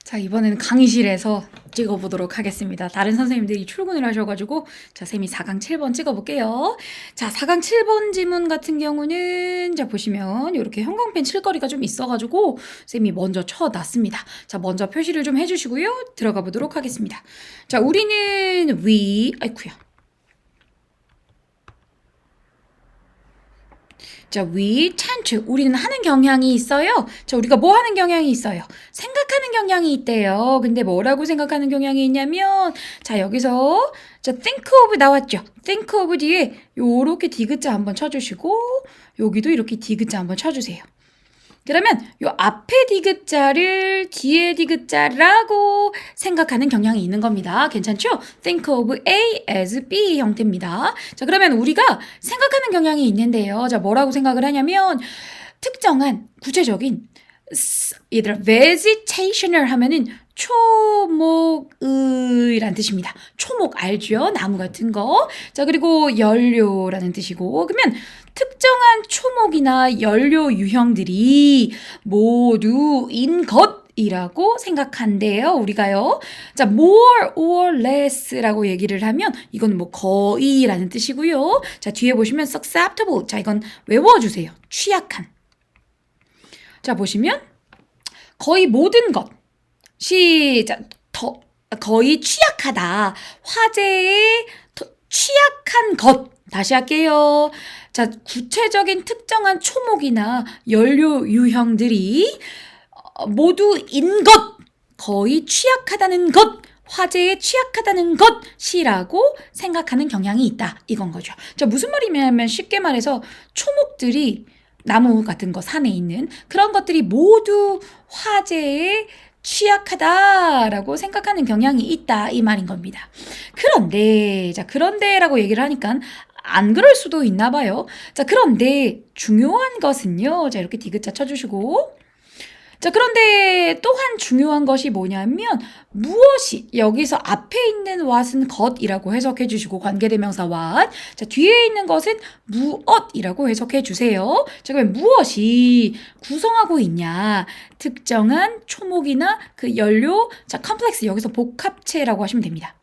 자, 이번에는 강의실에서 찍어보도록 하겠습니다. 다른 선생님들이 출근을 하셔가지고 자, 쌤이 4강 7번 찍어볼게요. 자, 4강 7번 지문 같은 경우는 자, 보시면 이렇게 형광펜 칠거리가 좀 있어가지고 쌤이 먼저 쳐놨습니다. 자, 먼저 표시를 좀 해주시고요. 들어가 보도록 하겠습니다. 자, 우리는 아이쿠야. 자, we tend to. 우리는 하는 경향이 있어요. 자, 우리가 뭐 하는 경향이 있어요? 생각하는 경향이 있대요. 근데 뭐라고 생각하는 경향이 있냐면, 자, 여기서, 자, think of 나왔죠? think of 뒤에 요렇게 디귿자 한번 쳐주시고, 여기도 이렇게 디귿자 한번 쳐주세요. 그러면 요 앞에 디귿자를 뒤에 디귿자라고 생각하는 경향이 있는 겁니다. 괜찮죠? Think of A as B 형태입니다. 자, 그러면 우리가 생각하는 경향이 있는데요. 자, 뭐라고 생각을 하냐면 특정한 구체적인 얘들아 vegetation을 하면은 초목의란 뜻입니다. 초목 알죠? 나무 같은 거. 자, 그리고 연료라는 뜻이고, 그러면 특정한 초목이나 연료 유형들이 모두인 것이라고 생각한대요. 우리가요. 자, more or less라고 얘기를 하면 이건 뭐 거의라는 뜻이고요. 자, 뒤에 보시면 susceptible. 자, 이건 외워주세요. 취약한. 자, 보시면 거의 모든 것. 시작. 거의 취약하다. 화재에 취약한 것. 다시 할게요. 자, 구체적인 특정한 초목이나 연료 유형들이 모두인 것. 거의 취약하다는 것. 화재에 취약하다는 것이라고 생각하는 경향이 있다. 이건 거죠. 자, 무슨 말이냐면 쉽게 말해서 초목들이 나무 같은 거 산에 있는 그런 것들이 모두 화재에 취약하다라고 생각하는 경향이 있다 이 말인 겁니다. 그런데 자 그런데라고 얘기를 하니까 안 그럴 수도 있나 봐요. 자 그런데 중요한 것은요. 자 이렇게 디귿자 쳐주시고 자 그런데 또한 중요한 것이 뭐냐면 무엇이 여기서 앞에 있는 what은 것이라고 해석해 주시고 관계대명사 what 자 뒤에 있는 것은 무엇이라고 해석해 주세요. 자 그러면 무엇이 구성하고 있냐 특정한 초목이나 그 연료 자 컴플렉스 여기서 복합체라고 하시면 됩니다.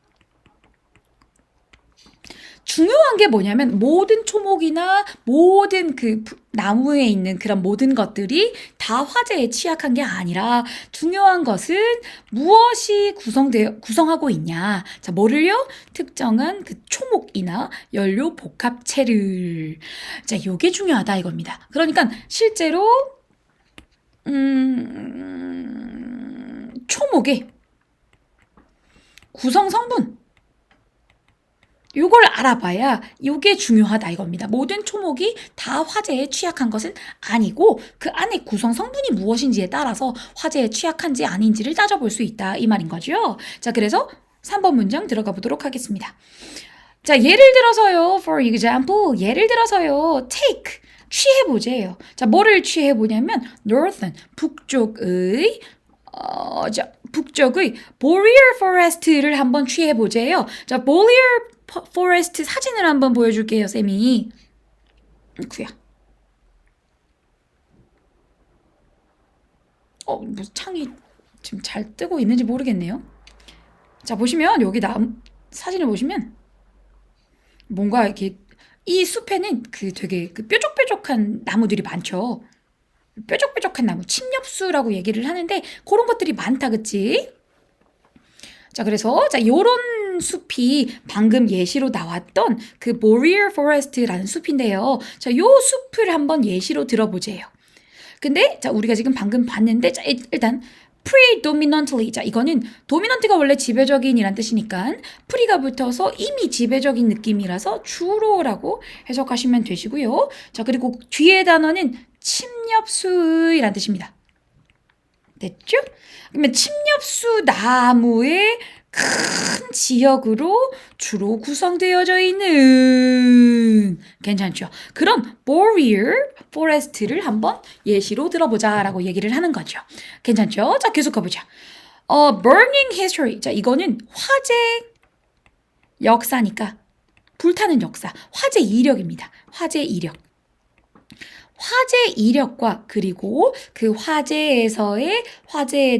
중요한 게 뭐냐면 모든 초목이나 모든 그 나무에 있는 그런 모든 것들이 다 화재에 취약한 게 아니라 중요한 것은 무엇이 구성하고 있냐. 자, 뭐를요? 특정한 그 초목이나 연료 복합체를. 자, 요게 중요하다 이겁니다. 그러니까 실제로 초목의 구성 성분 요걸 알아봐야 요게 중요하다 이겁니다. 모든 초목이 다 화재에 취약한 것은 아니고 그 안에 구성 성분이 무엇인지에 따라서 화재에 취약한지 아닌지를 따져볼 수 있다 이 말인 거죠. 자 그래서 3번 문장 들어가 보도록 하겠습니다. 자 예를 들어서요. For example 예를 들어서요. Take 취해보재요. 자 뭐를 취해보냐면 Northern 북쪽의 자 북쪽의 Boreal Forest를 한번 취해보재요. 자 Boreal 포레스트 사진을 한번 보여줄게요, 쌤이. 구야. 무슨 창이 지금 잘 뜨고 있는지 모르겠네요. 자, 보시면 여기 사진을 보시면 뭔가 이렇게 이 숲에는 그 되게 그 뾰족뾰족한 나무들이 많죠. 뾰족뾰족한 나무, 침엽수라고 얘기를 하는데 그런 것들이 많다, 그치? 자, 그래서 자, 요런 숲이 방금 예시로 나왔던 그 Boreal Forest라는 숲인데요. 자, 요 숲을 한번 예시로 들어보재요. 근데 자, 우리가 지금 방금 봤는데 자, 일단 predominantly 자, 이거는 dominant가 원래 지배적인이란 뜻이니까 pre가 붙어서 이미 지배적인 느낌이라서 주로라고 해석하시면 되시고요. 자, 그리고 뒤에 단어는 침엽수이란 뜻입니다. 됐죠? 그러면 침엽수 나무의 큰 지역으로 주로 구성되어져 있는 괜찮죠? 그럼 Boreal Forest를 한번 예시로 들어보자라고 얘기를 하는 거죠. 괜찮죠? 자 계속 가보자. Burning History 자 이거는 화재 역사니까 불타는 역사 화재 이력입니다. 화재 이력 화재 이력과 그리고 그 화재에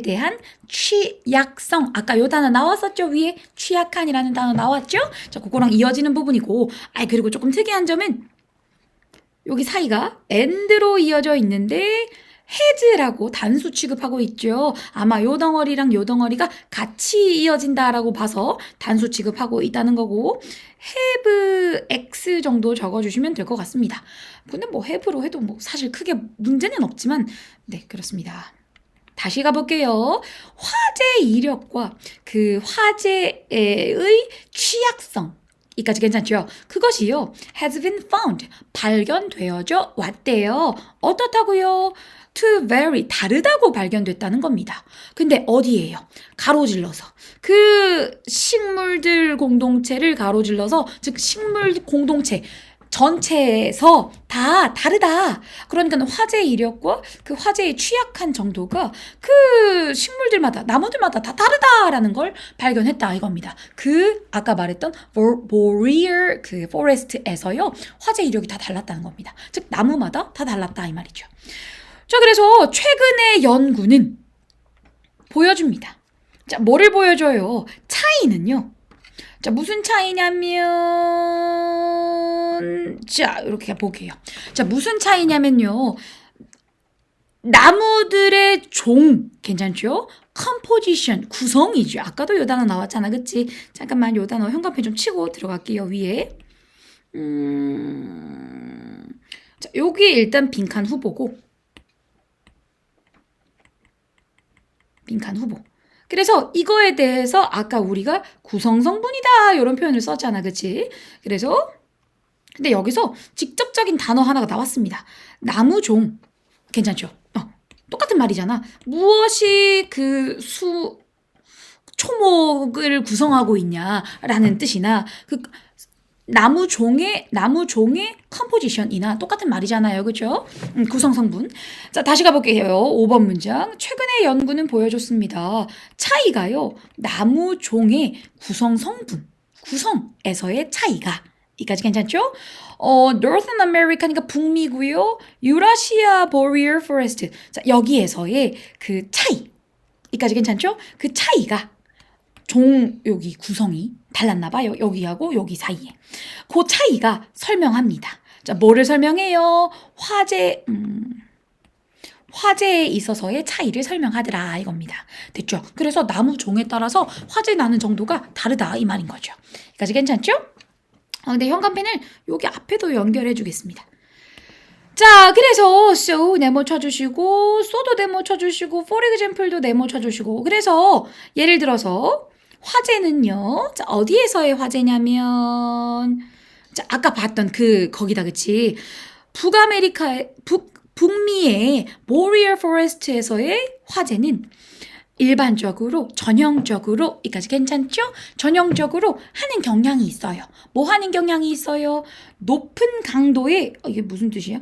대한 취약성. 아까 요 단어 나왔었죠? 위에 취약한이라는 단어 나왔죠? 자, 그거랑 이어지는 부분이고, 그리고 조금 특이한 점은 여기 사이가 and로 이어져 있는데 has라고 단수 취급하고 있죠. 아마 요 덩어리랑 요 덩어리가 같이 이어진다라고 봐서 단수 취급하고 있다는 거고 have x 정도 적어주시면 될 것 같습니다. 근데 뭐 have로 해도 뭐 사실 크게 문제는 없지만 네, 그렇습니다. 다시 가볼게요. 화재 이력과 그 화재의 취약성. 이까지 괜찮죠? 그것이요. has been found. 발견되어져 왔대요. 어떻다고요? to vary. 다르다고 발견됐다는 겁니다. 근데 어디예요? 가로질러서. 그 식물들 공동체를 가로질러서, 즉 식물 공동체 전체에서 다 다르다. 그러니까 화재 이력과 그 화재의 취약한 정도가 그 식물들마다, 나무들마다 다 다르다라는 걸 발견했다 이겁니다. 그 아까 말했던 boreal 그 forest에서요. 화재 이력이 다 달랐다는 겁니다. 즉 나무마다 다 달랐다 이 말이죠. 자, 그래서 최근의 연구는 보여줍니다. 자, 뭐를 보여줘요? 차이는요. 자, 무슨 차이냐면, 자, 이렇게 볼게요. 자, 무슨 차이냐면요. 나무들의 종, 괜찮죠? composition, 구성이죠. 아까도 요 단어 나왔잖아, 그치? 잠깐만, 요 단어 현관펜 좀 치고 들어갈게요, 위에. 자, 여기 일단 빈칸 후보고. 빈칸 후보. 그래서 이거에 대해서 아까 우리가 구성성분이다 이런 표현을 썼잖아, 그치? 그래서 근데 여기서 직접적인 단어 하나가 나왔습니다. 나무종. 괜찮죠? 똑같은 말이잖아. 무엇이 그 초목을 구성하고 있냐라는 뜻이나 그 나무종의 컴포지션이나 똑같은 말이잖아요. 그렇죠? 구성성분. 자, 다시 가볼게요. 5번 문장. 최근의 연구는 보여줬습니다. 차이가요. 나무종의 구성성분, 구성에서의 차이가. 이까지 괜찮죠? Northern America니까 북미고요. 유라시아 보리얼 포레스트. 자, 여기에서의 그 차이. 이까지 괜찮죠? 그 차이가 여기 구성이 달랐나 봐요. 여기하고 여기 사이에. 그 차이가 설명합니다. 자, 뭐를 설명해요? 화재에 있어서의 차이를 설명하더라 이겁니다. 됐죠? 그래서 나무 종에 따라서 화재 나는 정도가 다르다 이 말인 거죠. 여기까지 괜찮죠? 근데 현관펜을 여기 앞에도 연결해 주겠습니다. 자, 그래서 so 네모 쳐주시고 so도 네모 쳐주시고 for example도 네모 쳐주시고 그래서 예를 들어서 화재는요. 자, 어디에서의 화재냐면 자, 아까 봤던 거기다 그치? 북미의 보리얼 포레스트에서의 화재는 일반적으로 전형적으로 여기까지 괜찮죠? 전형적으로 하는 경향이 있어요. 뭐 하는 경향이 있어요? 높은 강도의 이게 무슨 뜻이야?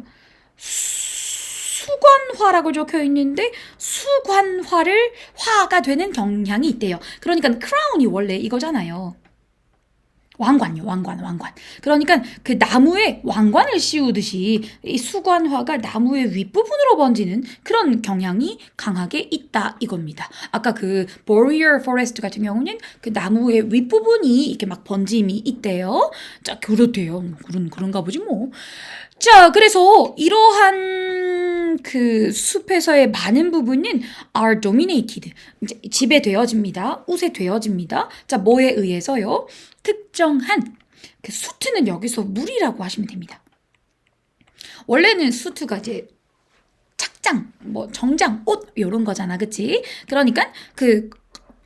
수관화라고 적혀 있는데 화가 되는 경향이 있대요. 그러니까 크라운이 원래 이거잖아요. 왕관요, 왕관. 그러니까 그 나무에 왕관을 씌우듯이 이 수관화가 나무의 윗부분으로 번지는 그런 경향이 강하게 있다 이겁니다. 아까 그 boreal forest 같은 경우는 그 나무의 윗부분이 이렇게 막 번짐이 있대요. 자, 그렇대요. 그런가 보지 뭐. 자, 그래서 이러한 그 숲에서의 많은 부분은 are dominated. 이제 지배되어집니다. 우세되어집니다. 자, 뭐에 의해서요? 특정한 그 수트는 여기서 물이라고 하시면 됩니다. 원래는 수트가 이제 착장, 뭐 정장, 옷 이런 거잖아, 그치? 그러니까 그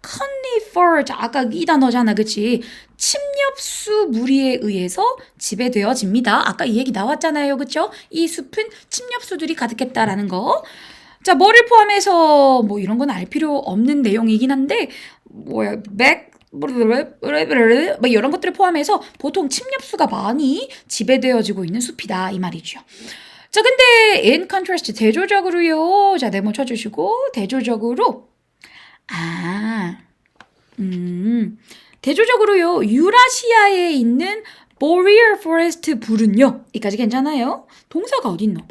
conifer 아까 이 단어잖아, 그치? 침엽수 무리에 의해서 지배되어집니다. 아까 이 얘기 나왔잖아요, 그쵸? 이 숲은 침엽수들이 가득했다라는 거. 자, 뭐를 포함해서 뭐 이런 건 알 필요 없는 내용이긴 한데 뭐 이런 것들을 포함해서 보통 침엽수가 많이 지배되어지고 있는 숲이다 이 말이죠. 자, 근데 in contrast 대조적으로요. 자, 네모 쳐주시고 대조적으로 대조적으로요. 유라시아에 있는 boreal forest 불은요. 여기까지 괜찮아요? 동사가 어딨노?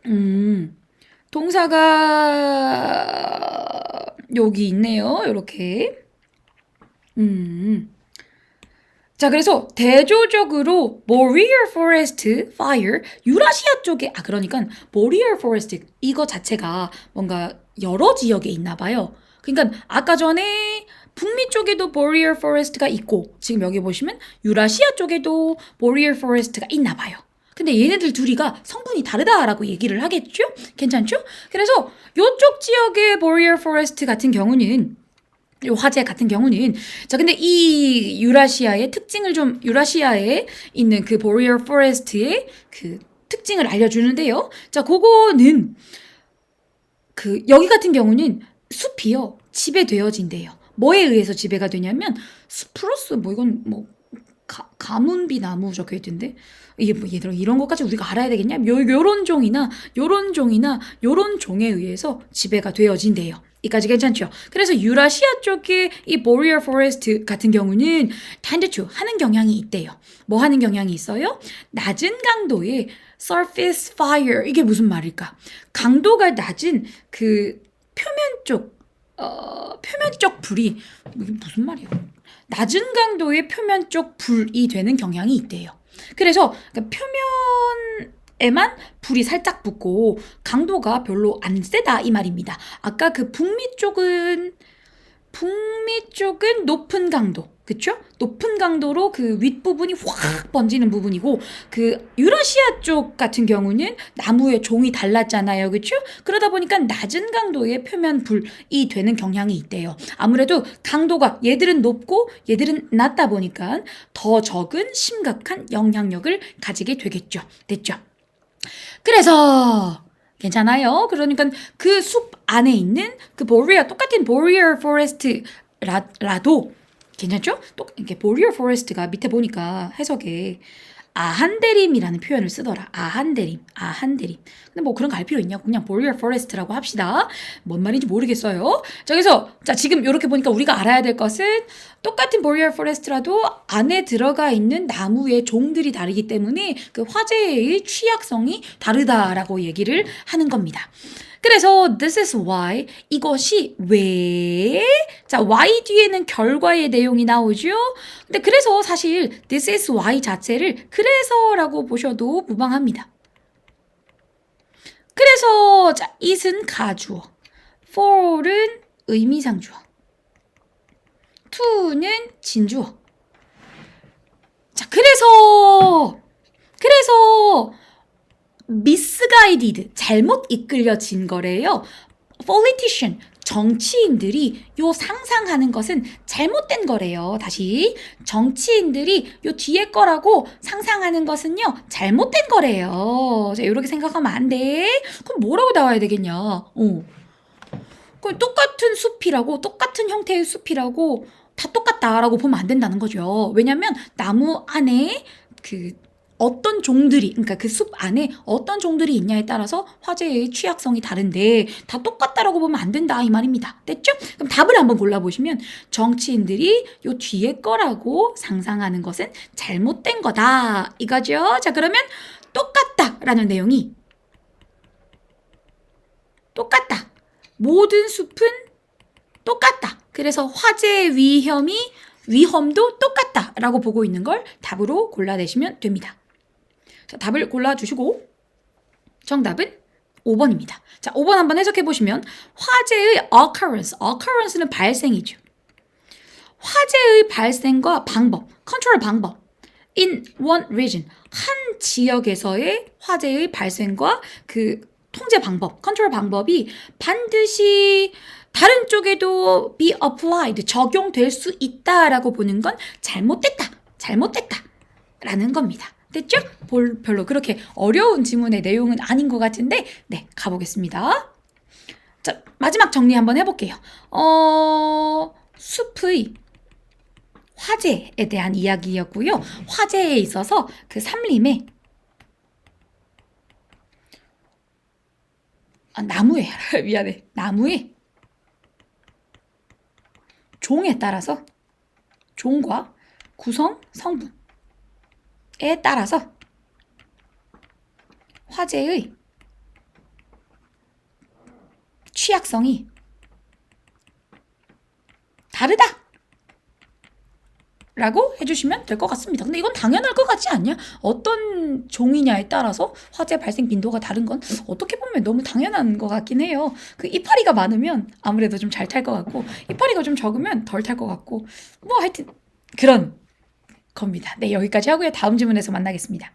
음, 동사가 여기 있네요. 이렇게. 음. 자, 그래서 대조적으로 Boreal Forest Fire, 유라시아 쪽에, 그러니까 Boreal Forest 이거 자체가 뭔가 여러 지역에 있나 봐요. 그러니까 아까 전에 북미 쪽에도 Boreal Forest가 있고, 지금 여기 보시면 유라시아 쪽에도 Boreal Forest가 있나 봐요. 근데 얘네들 둘이가 성분이 다르다라고 얘기를 하겠죠? 괜찮죠? 그래서 요쪽 지역의 Boreal Forest 같은 경우는 요 화재 같은 경우는 자 근데 이 유라시아의 특징을 좀 유라시아에 있는 그 보리얼 포레스트의 그 특징을 알려주는데요. 자 그거는 그 여기 같은 경우는 숲이요 지배되어진대요. 뭐에 의해서 지배가 되냐면 스프루스 뭐 이건 뭐 가문비 나무 적혀 있던데 이게 뭐 얘들아 이런 것까지 우리가 알아야 되겠냐? 요런 종이나 요런 종에 의해서 지배가 되어진대요. 이까지 괜찮죠? 그래서 유라시아 쪽의 이 보리얼 포레스트 같은 경우는 tend to 하는 경향이 있대요. 뭐 하는 경향이 있어요? 낮은 강도의 surface fire 이게 무슨 말일까? 강도가 낮은 그 표면 쪽 불이 이게 무슨 말이야? 낮은 강도의 표면 쪽 불이 되는 경향이 있대요. 그래서 그러니까 표면에만 불이 살짝 붙고 강도가 별로 안 세다 이 말입니다. 아까 그 북미 쪽은 높은 강도. 그쵸? 높은 강도로 그 윗부분이 확 번지는 부분이고 그 유라시아 쪽 같은 경우는 나무의 종이 달랐잖아요. 그쵸? 그러다 보니까 낮은 강도의 표면 불이 되는 경향이 있대요. 아무래도 강도가 얘들은 높고 얘들은 낮다 보니까 더 적은 심각한 영향력을 가지게 되겠죠. 됐죠? 그래서 괜찮아요. 그러니까 그 숲 안에 있는 그 똑같은 보리얼 포레스트라도 괜찮죠? 또 이렇게 보리얼 포레스트가 밑에 보니까 해석에 아한대림이라는 표현을 쓰더라. 아한대림. 근데 뭐 그런 거 알 필요 있냐고 그냥 보리얼 포레스트라고 합시다. 뭔 말인지 모르겠어요. 자, 그래서 자 지금 이렇게 보니까 우리가 알아야 될 것은 똑같은 보리얼 포레스트라도 안에 들어가 있는 나무의 종들이 다르기 때문에 그 화재의 취약성이 다르다라고 얘기를 하는 겁니다. 그래서 this is why 이것이 왜 자 why 뒤에는 결과의 내용이 나오죠. 근데 그래서 사실 this is why 자체를 그래서라고 보셔도 무방합니다. 그래서 자 it은 가주어, for은 의미상 주어, to는 진주어. 자 그래서 misguided 잘못 이끌려진 거래요. politician 정치인들이 요 상상하는 것은 잘못된 거래요. 다시 정치인들이 요 뒤에 거라고 상상하는 것은요 잘못된 거래요. 자 이렇게 생각하면 안 돼. 그럼 뭐라고 나와야 되겠냐? 그럼 똑같은 숲이라고 똑같은 형태의 숲이라고 다 똑같다라고 보면 안 된다는 거죠. 왜냐면 나무 안에 그 어떤 종들이 그러니까 그 숲 안에 어떤 종들이 있냐에 따라서 화재의 취약성이 다른데 다 똑같다라고 보면 안 된다 이 말입니다. 됐죠? 그럼 답을 한번 골라보시면 정치인들이 요 뒤에 거라고 상상하는 것은 잘못된 거다 이거죠. 자 그러면 똑같다라는 내용이 똑같다. 모든 숲은 똑같다. 그래서 화재 위험도 똑같다라고 보고 있는 걸 답으로 골라내시면 됩니다. 자, 답을 골라주시고 정답은 5번입니다. 자, 5번 한번 해석해 보시면 화재의 occurrence는 발생이죠. 화재의 발생과 방법, 컨트롤 방법 in one region, 한 지역에서의 화재의 발생과 그 통제 방법, 컨트롤 방법이 반드시 다른 쪽에도 be applied, 적용될 수 있다라고 보는 건 잘못됐다라는 겁니다. 됐죠? 별로 그렇게 어려운 지문의 내용은 아닌 것 같은데 네, 가보겠습니다. 자, 마지막 정리 한번 해볼게요. 숲의 화재에 대한 이야기였고요. 화재에 있어서 그 삼림에 나무에 미안해. 나무에 종에 따라서 종과 구성 성분에 따라서 화재의 취약성이 다르다 라고 해주시면 될 것 같습니다. 근데 이건 당연할 것 같지 않냐? 어떤 종이냐에 따라서 화재 발생 빈도가 다른 건 어떻게 보면 너무 당연한 것 같긴 해요. 그 이파리가 많으면 아무래도 좀 잘 탈 것 같고 이파리가 좀 적으면 덜 탈 것 같고 뭐 하여튼 그런 겁니다. 네, 여기까지 하고요. 다음 질문에서 만나겠습니다.